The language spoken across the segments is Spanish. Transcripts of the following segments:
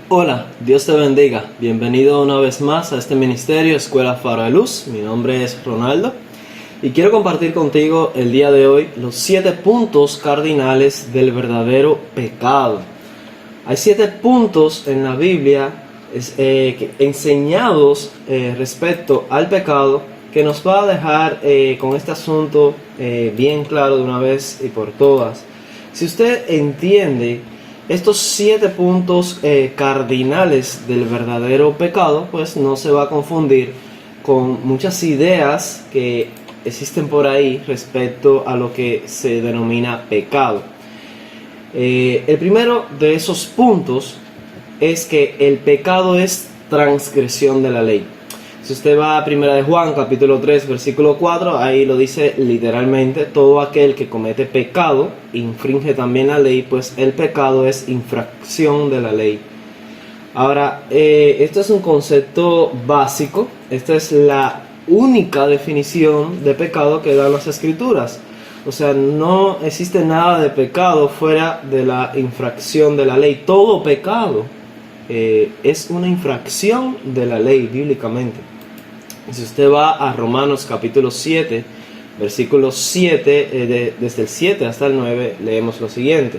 Hola, Dios te bendiga. Bienvenido una vez más a este ministerio Escuela Faro de Luz. Mi nombre es Ronaldo y quiero compartir contigo el día de hoy los 7 puntos cardinales del verdadero pecado. Hay 7 puntos en la Biblia enseñados respecto al pecado que nos va a dejar con este asunto bien claro de una vez y por todas. Si usted entiende estos 7 puntos cardinales del verdadero pecado, pues no se va a confundir con muchas ideas que existen por ahí respecto a lo que se denomina pecado. El primero de esos puntos es que el pecado es transgresión de la ley. Si usted va a 1 de Juan, capítulo 3, versículo 4, ahí lo dice literalmente: todo aquel que comete pecado infringe también la ley, pues el pecado es infracción de la ley. Ahora, esto es un concepto básico. Esta es la única definición de pecado que dan las Escrituras. O sea, no existe nada de pecado fuera de la infracción de la ley. Todo pecado es una infracción de la ley bíblicamente. Si usted va a Romanos capítulo 7, versículo 7, desde el 7 hasta el 9, leemos lo siguiente: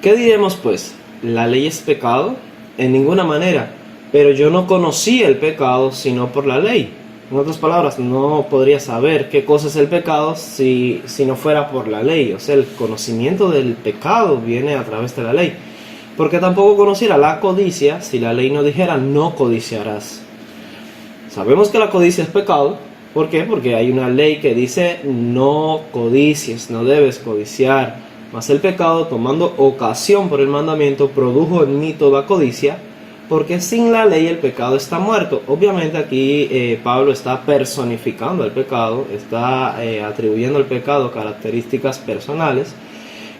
¿qué diremos pues? ¿La ley es pecado? En ninguna manera, pero yo no conocí el pecado sino por la ley. En otras palabras, no podría saber qué cosa es el pecado si no fuera por la ley. O sea, el conocimiento del pecado viene a través de la ley. Porque tampoco conociera la codicia si la ley no dijera no codiciarás. Sabemos que la codicia es pecado. ¿Por qué? Porque hay una ley que dice no codicies, no debes codiciar. Mas el pecado, tomando ocasión por el mandamiento, produjo en mí toda codicia, porque sin la ley el pecado está muerto. Obviamente aquí Pablo está personificando el pecado, está atribuyendo al pecado características personales.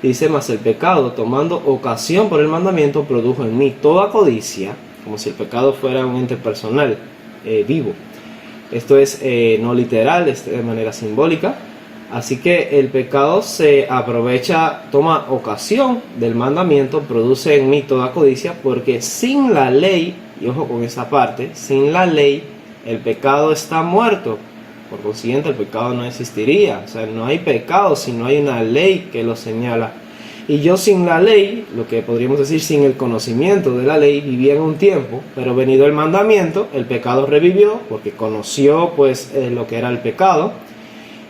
Dice: mas el pecado, tomando ocasión por el mandamiento, produjo en mí toda codicia, como si el pecado fuera un ente personal, vivo. Esto es no literal, es de manera simbólica. Así que el pecado se aprovecha, toma ocasión del mandamiento, produce en mí toda codicia, porque sin la ley, y ojo con esa parte, sin la ley el pecado está muerto. Por consiguiente, el pecado no existiría. O sea, no hay pecado si no hay una ley que lo señala. Y yo sin la ley, lo que podríamos decir sin el conocimiento de la ley, vivía en un tiempo, pero venido el mandamiento, el pecado revivió, porque conoció pues lo que era el pecado,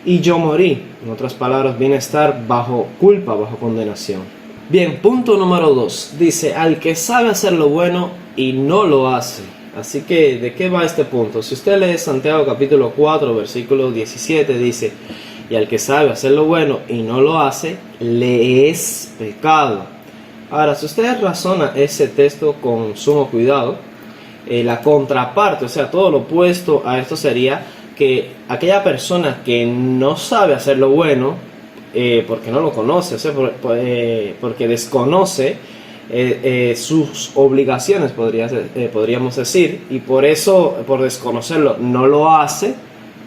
y yo morí. En otras palabras, vine a estar bajo culpa, bajo condenación. Bien, punto número 2. Dice: al que sabe hacer lo bueno y no lo hace. Así que, ¿de qué va este punto? Si usted lee Santiago capítulo 4, versículo 17, dice: y al que sabe hacer lo bueno y no lo hace, le es pecado. Ahora, si usted razona ese texto con sumo cuidado, la contraparte, o sea, todo lo opuesto a esto sería que aquella persona que no sabe hacer lo bueno, porque no lo conoce, o sea, porque desconoce sus obligaciones, podríamos decir, y por eso, por desconocerlo, no lo hace,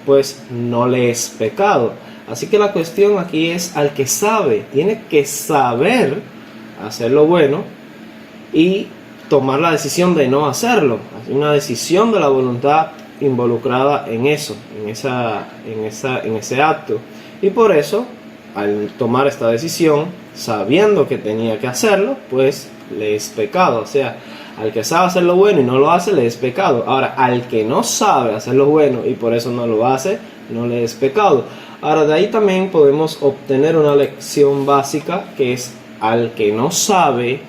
pues no le es pecado. Así que la cuestión aquí es al que sabe, tiene que saber hacer lo bueno y tomar la decisión de no hacerlo. Hay una decisión de la voluntad involucrada en eso, en ese acto. Y por eso, al tomar esta decisión, sabiendo que tenía que hacerlo, pues le es pecado. O sea, al que sabe hacer lo bueno y no lo hace, le es pecado. Ahora, al que no sabe hacer lo bueno y por eso no lo hace, no le es pecado. Ahora, de ahí también podemos obtener una lección básica, que es: al que no sabe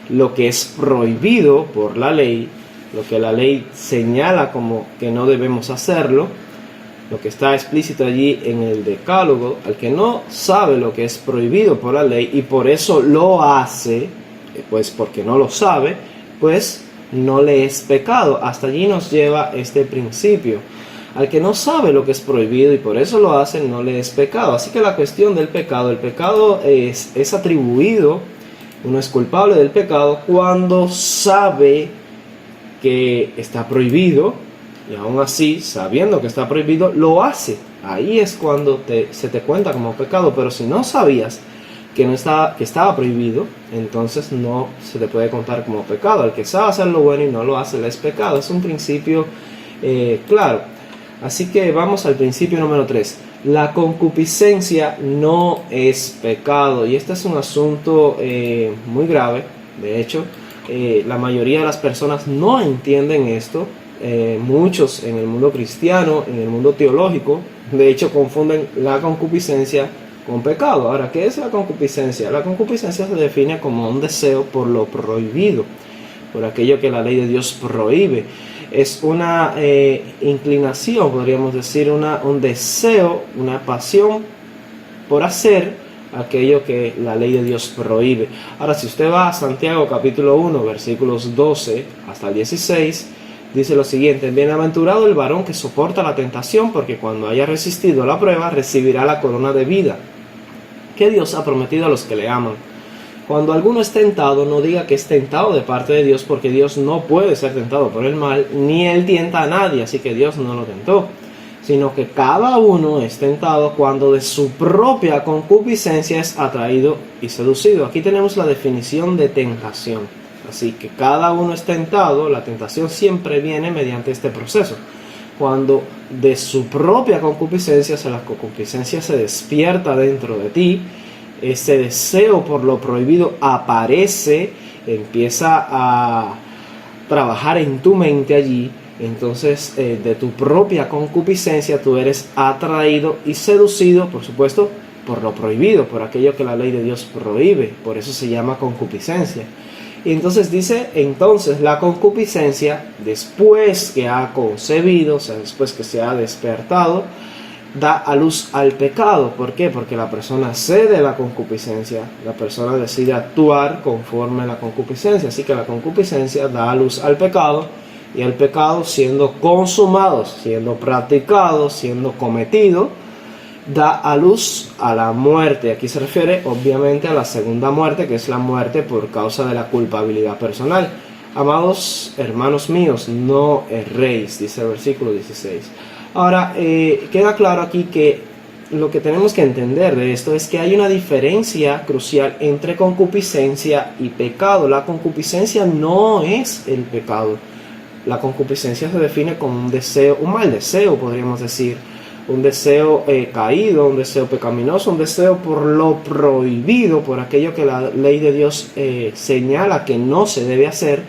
lo que es prohibido por la ley, lo que la ley señala como que no debemos hacerlo, lo que está explícito allí en el decálogo, al que no sabe lo que es prohibido por la ley y por eso lo hace, pues porque no lo sabe, pues no le es pecado. Hasta allí nos lleva este principio. Al que no sabe lo que es prohibido y por eso lo hace, no le es pecado. Así que la cuestión del pecado, el pecado es atribuido, uno es culpable del pecado cuando sabe que está prohibido y aún así, sabiendo que está prohibido, lo hace. Ahí es cuando se te cuenta como pecado. Pero si no sabías que estaba prohibido, entonces no se le puede contar como pecado. Al que sabe hacer lo bueno y no lo hace, le es pecado. Es un principio claro. Así que vamos al principio número 3. La concupiscencia no es pecado. Y este es un asunto muy grave. De hecho, la mayoría de las personas no entienden esto. Muchos en el mundo cristiano, en el mundo teológico, de hecho confunden la concupiscencia con pecado. Ahora, ¿qué es la concupiscencia? La concupiscencia se define como un deseo por lo prohibido, por aquello que la ley de Dios prohíbe. Es una inclinación, podríamos decir, un deseo, una pasión por hacer aquello que la ley de Dios prohíbe. Ahora, si usted va a Santiago capítulo 1, versículos 12 hasta el 16, dice lo siguiente: bienaventurado el varón que soporta la tentación, porque cuando haya resistido la prueba, recibirá la corona de vida que Dios ha prometido a los que le aman. Cuando alguno es tentado, no diga que es tentado de parte de Dios, porque Dios no puede ser tentado por el mal, ni Él tienta a nadie, así que Dios no lo tentó. Sino que cada uno es tentado cuando de su propia concupiscencia es atraído y seducido. Aquí tenemos la definición de tentación. Así que cada uno es tentado, la tentación siempre viene mediante este proceso. Cuando de su propia concupiscencia, o sea, la concupiscencia se despierta dentro de ti, ese deseo por lo prohibido aparece, empieza a trabajar en tu mente allí. Entonces, de tu propia concupiscencia tú eres atraído y seducido, por supuesto, por lo prohibido, por aquello que la ley de Dios prohíbe. Por eso se llama concupiscencia. Y entonces dice, entonces la concupiscencia, después que ha concebido, o sea, después que se ha despertado, da a luz al pecado. ¿Por qué? Porque la persona cede la concupiscencia, la persona decide actuar conforme a la concupiscencia. Así que la concupiscencia da a luz al pecado, y el pecado, siendo consumado, siendo practicado, siendo cometido, da a luz a la muerte. Aquí se refiere obviamente a la segunda muerte, que es la muerte por causa de la culpabilidad personal. Amados hermanos míos, no erréis, dice el versículo 16. Ahora, queda claro aquí que lo que tenemos que entender de esto es que hay una diferencia crucial entre concupiscencia y pecado. La concupiscencia no es el pecado. La concupiscencia se define como un deseo, un mal deseo, podríamos decir. Un deseo caído, un deseo pecaminoso, un deseo por lo prohibido, por aquello que la ley de Dios señala que no se debe hacer.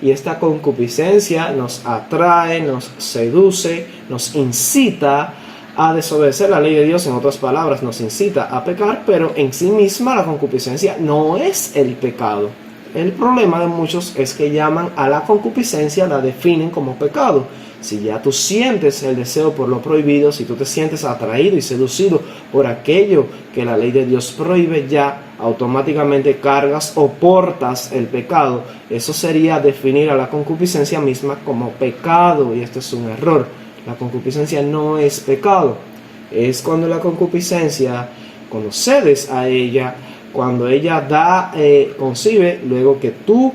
Y esta concupiscencia nos atrae, nos seduce, nos incita a desobedecer la ley de Dios. En otras palabras, nos incita a pecar, pero en sí misma la concupiscencia no es el pecado. El problema de muchos es que llaman a la concupiscencia, la definen como pecado. Si ya tú sientes el deseo por lo prohibido, si tú te sientes atraído y seducido por aquello que la ley de Dios prohíbe, ya automáticamente cargas o portas el pecado. Eso sería definir a la concupiscencia misma como pecado, y esto es un error. La concupiscencia no es pecado. Es cuando la concupiscencia, cuando cedes a ella, cuando ella concibe, luego que tú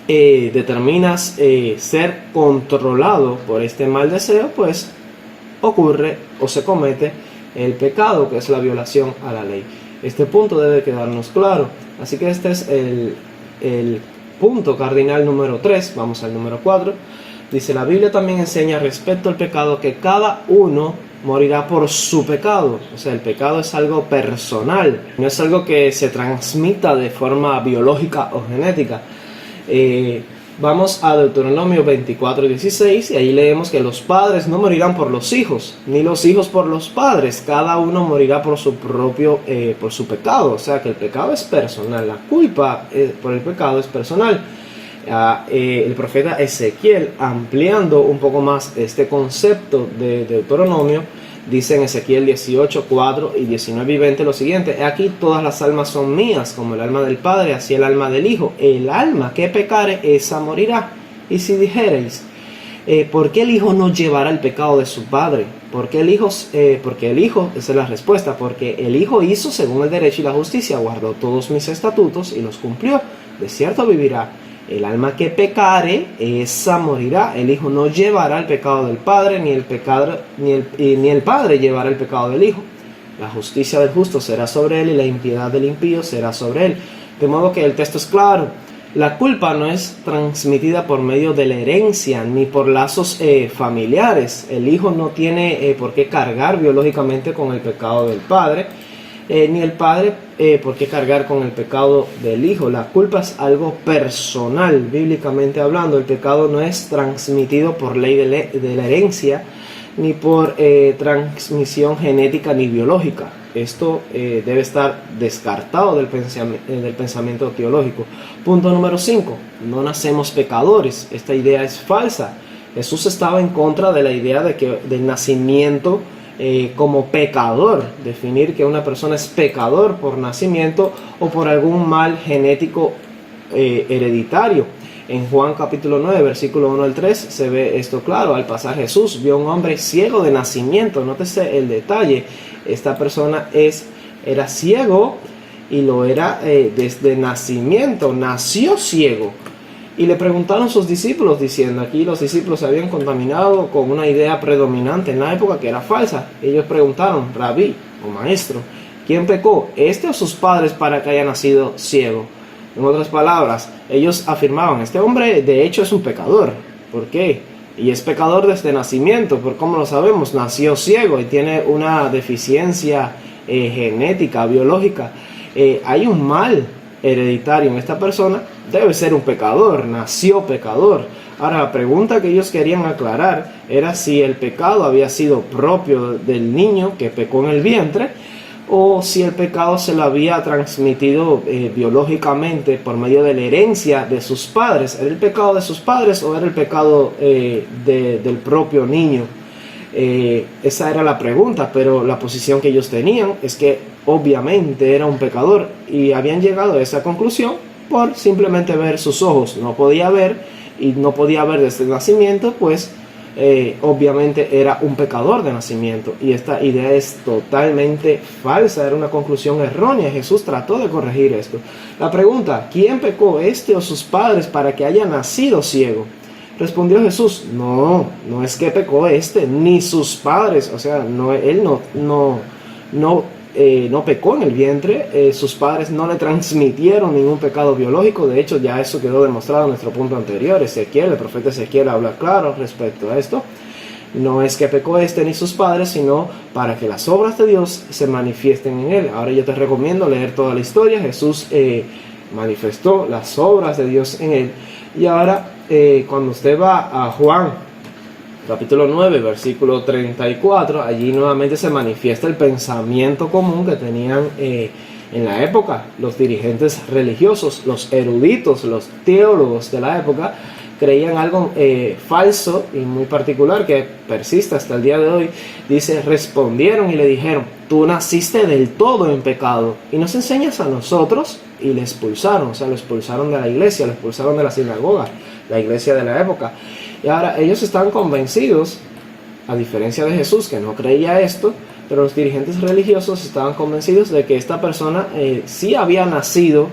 determinas ser controlado por este mal deseo, pues ocurre o se comete el pecado, que es la violación a la ley. Este punto debe quedarnos claro. Así que este es el punto cardinal número 3. Vamos al número 4. Dice: la Biblia también enseña respecto al pecado que cada uno morirá por su pecado. O sea, el pecado es algo personal, no es algo que se transmita de forma biológica o genética. Vamos a Deuteronomio 24:16, y ahí leemos que los padres no morirán por los hijos, ni los hijos por los padres. Cada uno morirá por su propio, por su pecado. O sea que el pecado es personal, la culpa por el pecado es personal. El profeta Ezequiel, ampliando un poco más este concepto de Deuteronomio, dice en Ezequiel 18:4 y 19 y 20 lo siguiente: he aquí todas las almas son mías, como el alma del Padre, así el alma del Hijo. El alma que pecare, esa morirá. Y si dijereis, ¿por qué el Hijo no llevará el pecado de su Padre? Porque el Hijo, esa es la respuesta, porque el Hijo hizo según el derecho y la justicia, guardó todos mis estatutos y los cumplió. De cierto vivirá. El alma que pecare, esa morirá. El Hijo no llevará el pecado del Padre, ni el Padre llevará el pecado del Hijo. La justicia del justo será sobre él y la impiedad del impío será sobre él. De modo que el texto es claro. La culpa no es transmitida por medio de la herencia ni por lazos familiares. El hijo no tiene por qué cargar biológicamente con el pecado del padre, ni el padre por qué cargar con el pecado del hijo. La culpa es algo personal, bíblicamente hablando. El pecado no es transmitido por ley de la herencia, ni por transmisión genética ni biológica. Esto debe estar descartado del pensamiento teológico. Punto número 5. No nacemos pecadores. Esta idea es falsa. Jesús estaba en contra de la idea del nacimiento como pecador. Definir que una persona es pecador por nacimiento o por algún mal genético hereditario. En Juan capítulo 9, versículo 1 al 3, se ve esto claro. Al pasar Jesús vio a un hombre ciego de nacimiento. Nótese el detalle. Esta persona era ciego y lo era desde nacimiento. Nació ciego. Y le preguntaron sus discípulos diciendo, aquí los discípulos se habían contaminado con una idea predominante en la época que era falsa. Ellos preguntaron, rabí o maestro, ¿quién pecó, este o sus padres, para que haya nacido ciego? En otras palabras, ellos afirmaban, este hombre de hecho es un pecador. ¿Por qué? Y es pecador desde nacimiento, por cómo lo sabemos, nació ciego y tiene una deficiencia genética, biológica. Hay un mal hereditario en esta persona, debe ser un pecador, nació pecador. Ahora, la pregunta que ellos querían aclarar era si el pecado había sido propio del niño que pecó en el vientre, o si el pecado se lo había transmitido biológicamente por medio de la herencia de sus padres. ¿Era el pecado de sus padres o era el pecado del propio niño? Esa era la pregunta, pero la posición que ellos tenían es que obviamente era un pecador y habían llegado a esa conclusión por simplemente ver sus ojos. No podía ver y no podía ver desde el nacimiento, pues obviamente era un pecador de nacimiento, y esta idea es totalmente falsa, era una conclusión errónea. Jesús trató de corregir esto. La pregunta, ¿quién pecó, este o sus padres, para que haya nacido ciego? Respondió Jesús, no es que pecó este ni sus padres, o sea, él no pecó en el vientre, sus padres no le transmitieron ningún pecado biológico. De hecho, ya eso quedó demostrado en nuestro punto anterior. El profeta Ezequiel habla claro respecto a esto. No es que pecó este ni sus padres, sino para que las obras de Dios se manifiesten en él. Ahora yo te recomiendo leer toda la historia. Jesús manifestó las obras de Dios en él. Y ahora, cuando usted va a Juan capítulo 9, versículo 34, allí nuevamente se manifiesta el pensamiento común que tenían en la época los dirigentes religiosos, los eruditos, los teólogos de la época. Creían algo falso y muy particular que persiste hasta el día de hoy. Dice, respondieron y le dijeron, tú naciste del todo en pecado y nos enseñas a nosotros. Y le expulsaron, o sea, lo expulsaron de la iglesia, lo expulsaron de la sinagoga, la iglesia de la época. Y ahora ellos están convencidos, a diferencia de Jesús, que no creía esto, pero los dirigentes religiosos estaban convencidos de que esta persona sí había nacido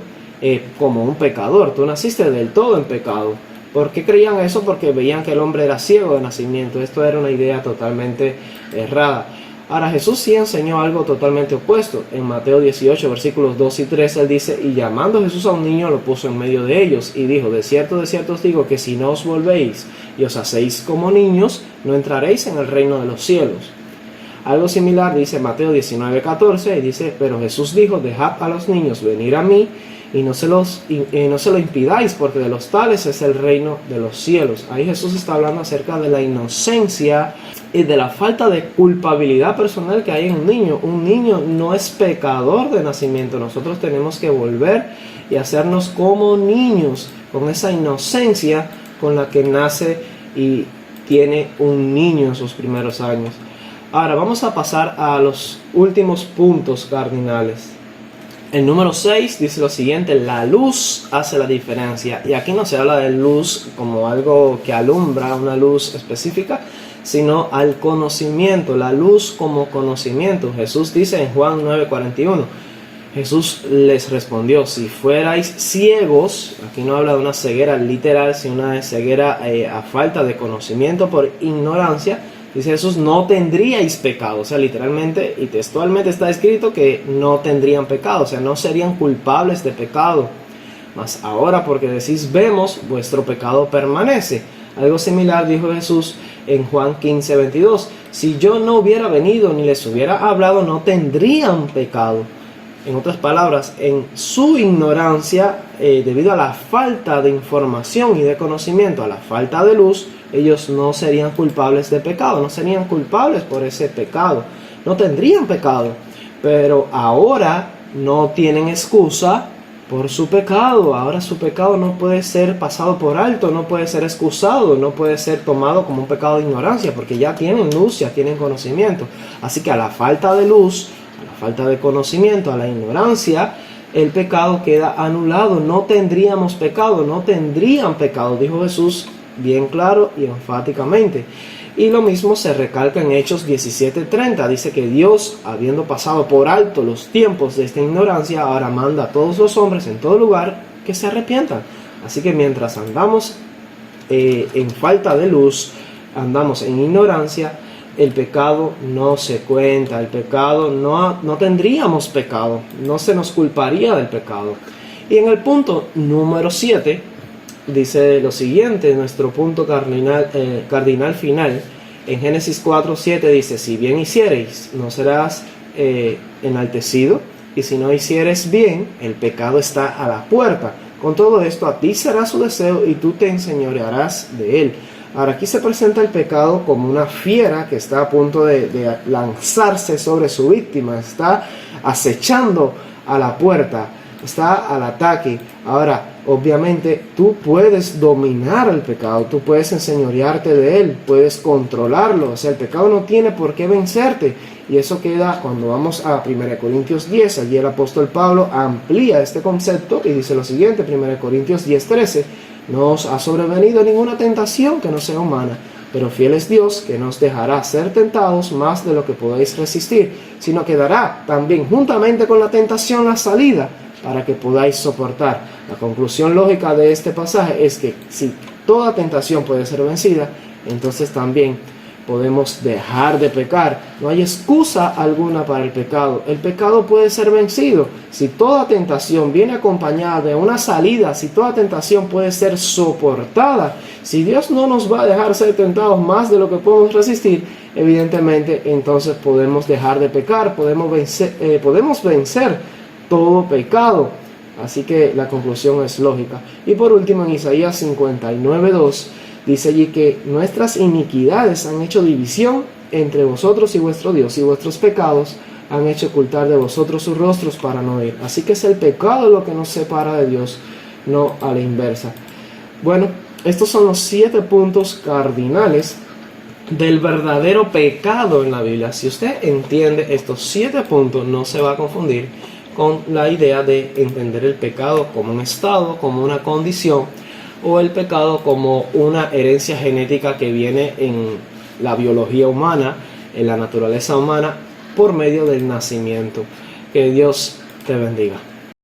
como un pecador. Tú naciste del todo en pecado. ¿Por qué creían eso? Porque veían que el hombre era ciego de nacimiento. Esto era una idea totalmente errada. Ahora, Jesús sí enseñó algo totalmente opuesto. En Mateo 18, versículos 2 y 3, él dice, y llamando Jesús a un niño, lo puso en medio de ellos, y dijo, de cierto os digo, que si no os volvéis y os hacéis como niños, no entraréis en el reino de los cielos. Algo similar dice Mateo 19, 14, y dice, pero Jesús dijo, dejad a los niños venir a mí, y no se lo impidáis, porque de los tales es el reino de los cielos. Ahí Jesús está hablando acerca de la inocencia y de la falta de culpabilidad personal que hay en un niño. Un niño no es pecador de nacimiento. Nosotros tenemos que volver y hacernos como niños, con esa inocencia con la que nace y tiene un niño en sus primeros años. Ahora vamos a pasar a los últimos puntos cardinales. El número 6 dice lo siguiente, la luz hace la diferencia. Y aquí no se habla de luz como algo que alumbra, una luz específica, sino al conocimiento, la luz como conocimiento. Jesús dice en Juan 9:41, Jesús les respondió, si fuerais ciegos, aquí no habla de una ceguera literal, sino una ceguera a falta de conocimiento por ignorancia, Dice Jesús, no tendríais pecado. O sea, literalmente y textualmente está escrito que no tendrían pecado, o sea, no serían culpables de pecado. Mas ahora, porque decís vemos, vuestro pecado permanece. Algo similar dijo Jesús en Juan 15:22. Si yo no hubiera venido ni les hubiera hablado, no tendrían pecado. En otras palabras, en su ignorancia, debido a la falta de información y de conocimiento, a la falta de luz, ellos no serían culpables de pecado, no serían culpables por ese pecado, no tendrían pecado. Pero ahora no tienen excusa por su pecado. Ahora su pecado no puede ser pasado por alto, no puede ser excusado, no puede ser tomado como un pecado de ignorancia, porque ya tienen luz, ya tienen conocimiento. Así que a la falta de luz, a la falta de conocimiento, a la ignorancia, el pecado queda anulado. No tendríamos pecado, no tendrían pecado, dijo Jesús bien claro y enfáticamente. Y lo mismo se recalca en Hechos 17:30. Dice que Dios, habiendo pasado por alto los tiempos de esta ignorancia, ahora manda a todos los hombres en todo lugar que se arrepientan. Así que mientras andamos en falta de luz, andamos en ignorancia, el pecado no se cuenta, el pecado no tendríamos pecado, no se nos culparía del pecado. Y en el punto número 7, dice lo siguiente, nuestro punto cardinal final, en Génesis 4:7 dice, si bien hiciereis, no serás enaltecido, y si no hicieres bien, el pecado está a la puerta. Con todo esto, a ti será su deseo, y tú te enseñorearás de él. Ahora, aquí se presenta el pecado como una fiera que está a punto de lanzarse sobre su víctima, está acechando a la puerta, está al ataque. Ahora, obviamente, tú puedes dominar el pecado, tú puedes enseñorearte de él, puedes controlarlo. O sea, el pecado no tiene por qué vencerte. Y eso queda cuando vamos a 1 Corintios 10. Allí el apóstol Pablo amplía este concepto y dice lo siguiente, 1 Corintios 10:13. No os ha sobrevenido ninguna tentación que no sea humana, pero fiel es Dios, que no os dejará ser tentados más de lo que podáis resistir, sino que dará también juntamente con la tentación la salida, para que podáis soportar. La conclusión lógica de este pasaje es que si toda tentación puede ser vencida, entonces también podemos dejar de pecar. No hay excusa alguna para el pecado. El pecado puede ser vencido. Si toda tentación viene acompañada de una salida, si toda tentación puede ser soportada, si Dios no nos va a dejar ser tentados más de lo que podemos resistir, evidentemente entonces podemos dejar de pecar, podemos vencer todo pecado. Así que la conclusión es lógica. Y por último, en Isaías 59:2 dice allí que nuestras iniquidades han hecho división entre vosotros y vuestro Dios, y vuestros pecados han hecho ocultar de vosotros sus rostros para no ir. Así que es el pecado lo que nos separa de Dios, no a la inversa. Bueno, estos son los 7 puntos cardinales del verdadero pecado en la Biblia. Si usted entiende estos 7 puntos, no se va a confundir con la idea de entender el pecado como un estado, como una condición, o el pecado como una herencia genética que viene en la biología humana, en la naturaleza humana, por medio del nacimiento. Que Dios te bendiga.